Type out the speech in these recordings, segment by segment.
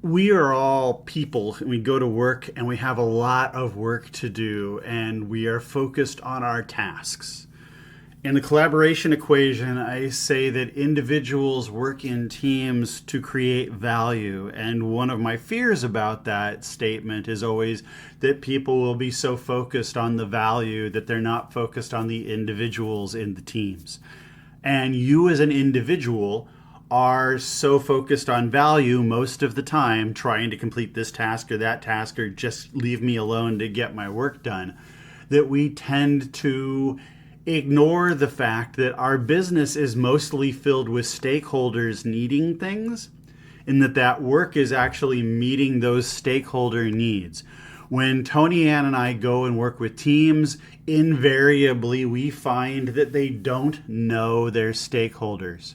We are all people. We go to work and we have a lot of work to do, and we are focused on our tasks. In the collaboration equation, I say that individuals work in teams to create value. And one of my fears about that statement is always that people will be so focused on the value that they're not focused on the individuals in the teams. And you as an individual are so focused on value most of the time, trying to complete this task or that task or just leave me alone to get my work done, that we tend to ignore the fact that our business is mostly filled with stakeholders needing things, and that work is actually meeting those stakeholder needs. When Tony Ann and I go and work with teams, invariably we find that they don't know their stakeholders.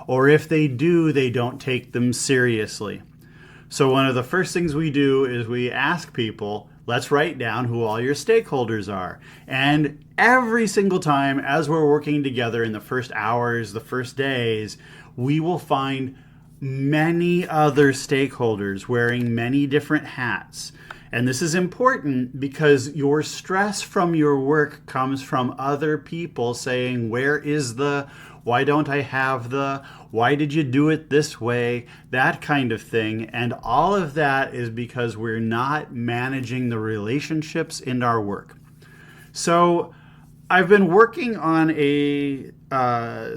Or if they do, they don't take them seriously. So one of the first things we do is we ask people, let's write down who all your stakeholders are. And every single time as we're working together in the first hours, the first days, we will find many other stakeholders wearing many different hats. And this is important because your stress from your work comes from other people saying, where is the, why don't I have the, why did you do it this way, that kind of thing. And all of that is because we're not managing the relationships in our work. So I've been working on a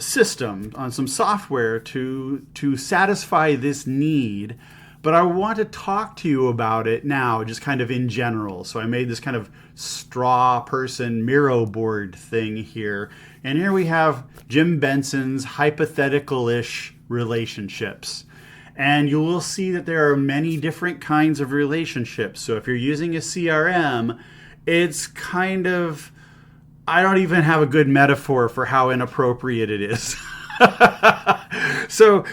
system, on some software to satisfy this need, but I want to talk to you about it now, just kind of in general. So I made this kind of straw person Miro board thing here. And here we have Jim Benson's hypothetical-ish relationships. And you will see that there are many different kinds of relationships. So if you're using a CRM, it's kind of, I don't even have a good metaphor for how inappropriate it is. So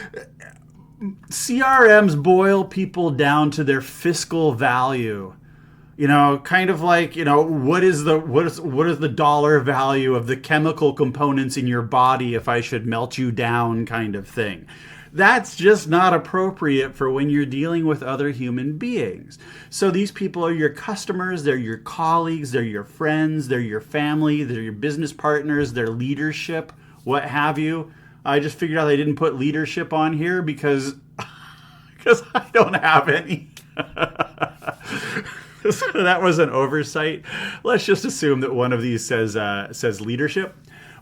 CRMs boil people down to their fiscal value. You know, kind of like, you know, what is the dollar value of the chemical components in your body if I should melt you down kind of thing. That's just not appropriate for when you're dealing with other human beings. So these people are your customers, they're your colleagues, they're your friends, they're your family, they're your business partners, they're leadership, what have you. I just figured out I didn't put leadership on here because I don't have any. So that was an oversight. Let's just assume that one of these says leadership.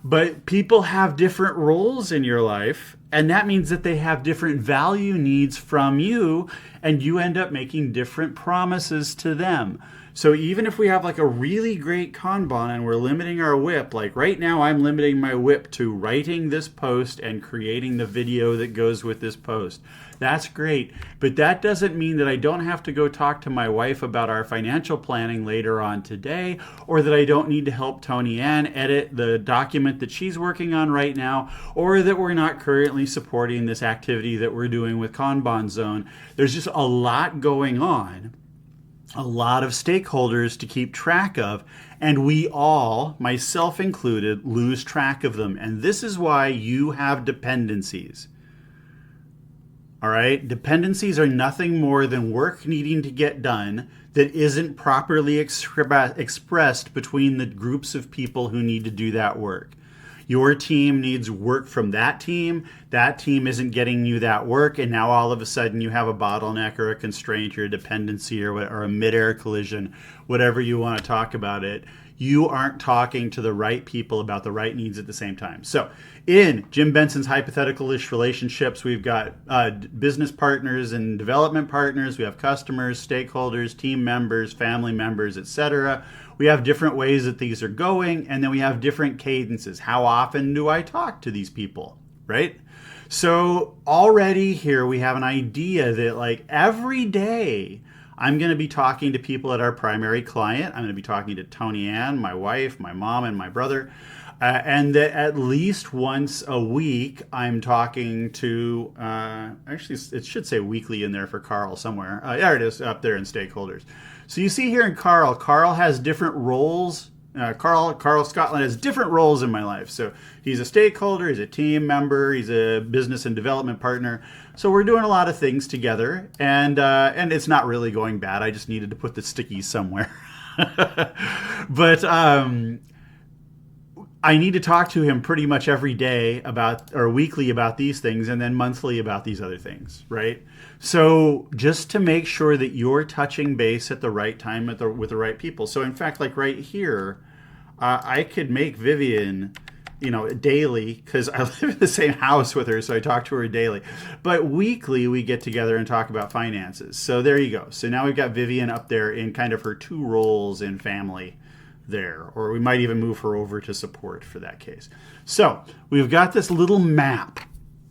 But people have different roles in your life, and that means that they have different value needs from you, and you end up making different promises to them. So even if we have like a really great Kanban and we're limiting our WIP, like right now I'm limiting my WIP to writing this post and creating the video that goes with this post. That's great, but that doesn't mean that I don't have to go talk to my wife about our financial planning later on today, or that I don't need to help Tony Ann edit the document that she's working on right now, or that we're not currently supporting this activity that we're doing with Kanban Zone. There's just a lot going on, a lot of stakeholders to keep track of, and we all, myself included, lose track of them. And this is why you have dependencies. All right, dependencies are nothing more than work needing to get done that isn't properly expressed between the groups of people who need to do that work. Your team needs work from that team isn't getting you that work, and now all of a sudden you have a bottleneck or a constraint or a dependency or a mid-air collision, whatever you want to talk about it. You aren't talking to the right people about the right needs at the same time. So in Jim Benson's hypothetical-ish relationships, we've got business partners and development partners. We have customers, stakeholders, team members, family members, etc. We have different ways that these are going, and then we have different cadences. How often do I talk to these people, right? So already here we have an idea that like every day I'm going to be talking to people at our primary client. I'm going to be talking to Tony Ann, my wife, my mom, and my brother. And that at least once a week, I'm talking to, actually, it should say weekly in there for Carl somewhere. There it is, up there in stakeholders. So you see here in Carl has different roles Carl Scotland has different roles in my life. So he's a stakeholder, he's a team member, he's a business and development partner. So we're doing a lot of things together, and it's not really going bad. I just needed to put the stickies somewhere. But I need to talk to him pretty much every day about, or weekly about these things, and then monthly about these other things, right? So just to make sure that you're touching base at the right time with the right people. So in fact, like right here, I could make Vivian, daily, because I live in the same house with her, so I talk to her daily. But weekly, we get together and talk about finances. So there you go. So now we've got Vivian up there in kind of her two roles in family there, or we might even move her over to support for that case. So we've got this little map,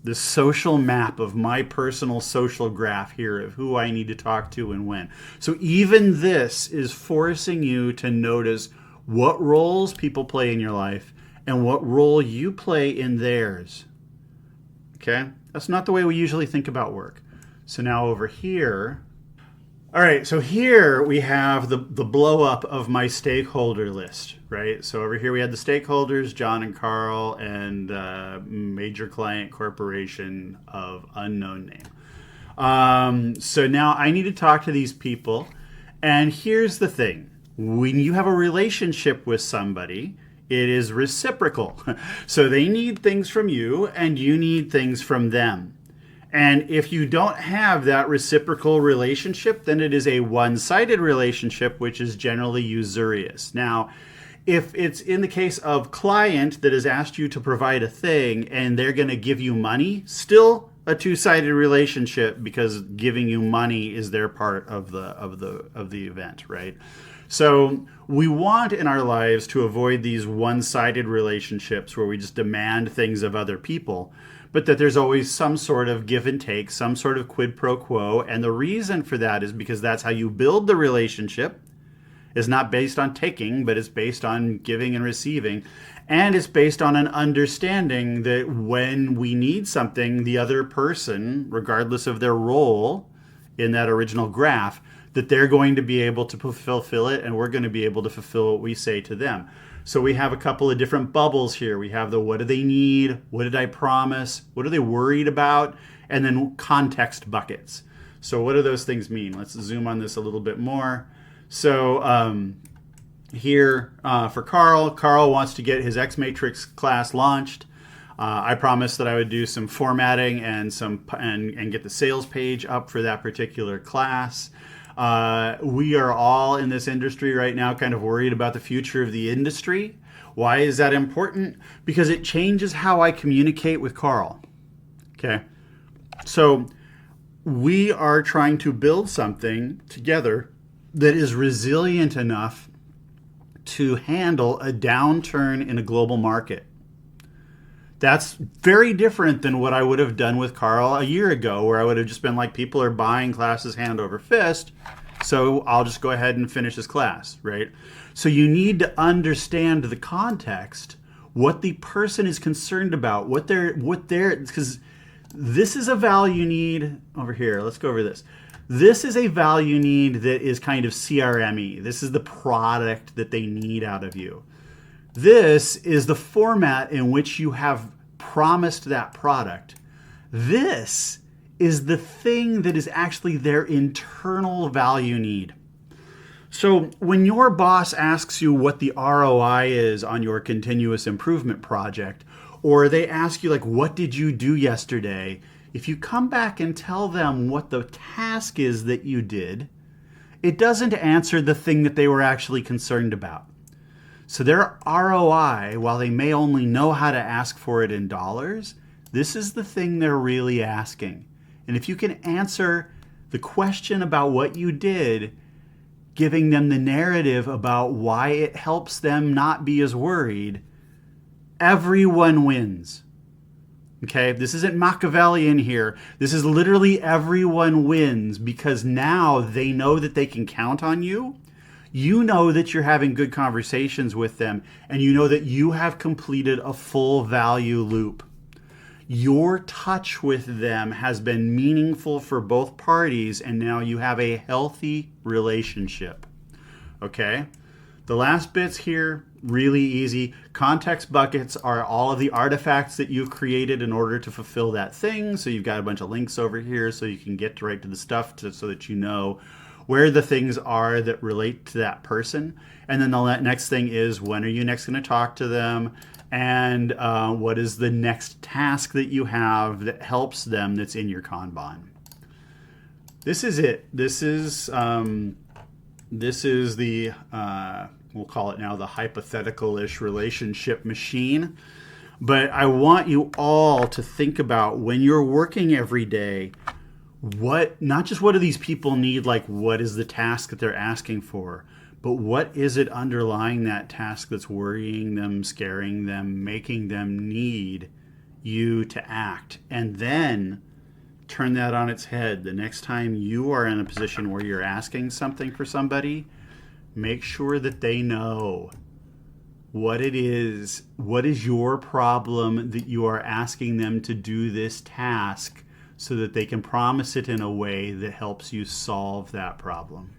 this social map of my personal social graph here of who I need to talk to and when. So even this is forcing you to notice what roles people play in your life and what role you play in theirs. Okay? That's not the way we usually think about work. So now over here, all right, so here we have the blow up of my stakeholder list, right? So over here we had the stakeholders, John and Carl, and major client corporation of unknown name. So now I need to talk to these people. And here's the thing. When you have a relationship with somebody, it is reciprocal. So they need things from you and you need things from them. And if you don't have that reciprocal relationship, then it is a one-sided relationship, which is generally usurious. Now, if it's in the case of client that has asked you to provide a thing and they're going to give you money, still a two-sided relationship, because giving you money is their part of the event, right? So we want in our lives to avoid these one-sided relationships where we just demand things of other people, but that there's always some sort of give and take, some sort of quid pro quo. And the reason for that is because that's how you build the relationship. It's not based on taking, but it's based on giving and receiving. And it's based on an understanding that when we need something, the other person, regardless of their role in that original graph, that they're going to be able to fulfill it, and we're going to be able to fulfill what we say to them. So we have a couple of different bubbles here. We have the what do they need, what did I promise, what are they worried about, and then context buckets. So what do those things mean? Let's zoom on this a little bit more. So here for Carl wants to get his X Matrix class launched. I promised that I would do some formatting and get the sales page up for that particular class. We are all in this industry right now kind of worried about the future of the industry. Why is that important? Because it changes how I communicate with Carl. Okay. So we are trying to build something together that is resilient enough to handle a downturn in a global market. That's very different than what I would have done with Carl a year ago, where I would have just been like, people are buying classes hand over fist, so I'll just go ahead and finish this class, right? So you need to understand the context, what the person is concerned about, what they're, because this is a value need over here. Let's go over this. This is a value need that is kind of CRM-y. This is the product that they need out of you. This is the format in which you have promised that product. This is the thing that is actually their internal value need. So when your boss asks you what the ROI is on your continuous improvement project, or they ask you like, what did you do yesterday? If you come back and tell them what the task is that you did, it doesn't answer the thing that they were actually concerned about. So their ROI, while they may only know how to ask for it in dollars, this is the thing they're really asking. And if you can answer the question about what you did, giving them the narrative about why it helps them not be as worried, everyone wins. Okay, this isn't Machiavellian here. This is literally everyone wins, because now they know that they can count on you. You know that you're having good conversations with them, and you know that you have completed a full value loop. Your touch with them has been meaningful for both parties, and now you have a healthy relationship. Okay? The last bits here, really easy. Context buckets are all of the artifacts that you've created in order to fulfill that thing. So you've got a bunch of links over here so you can get right to the stuff so that you know where the things are that relate to that person. And then the next thing is, when are you next going to talk to them? And what is the next task that you have that helps them that's in your Kanban? This is it. This is the, we'll call it now the hypothetical-ish relationship machine. But I want you all to think about, when you're working every day, not just what do these people need, like what is the task that they're asking for, but what is it underlying that task that's worrying them, scaring them, making them need you to act? And then turn that on its head. The next time you are in a position where you're asking something for somebody, make sure that they know what it is. What is your problem that you are asking them to do this task, so that they can promise it in a way that helps you solve that problem.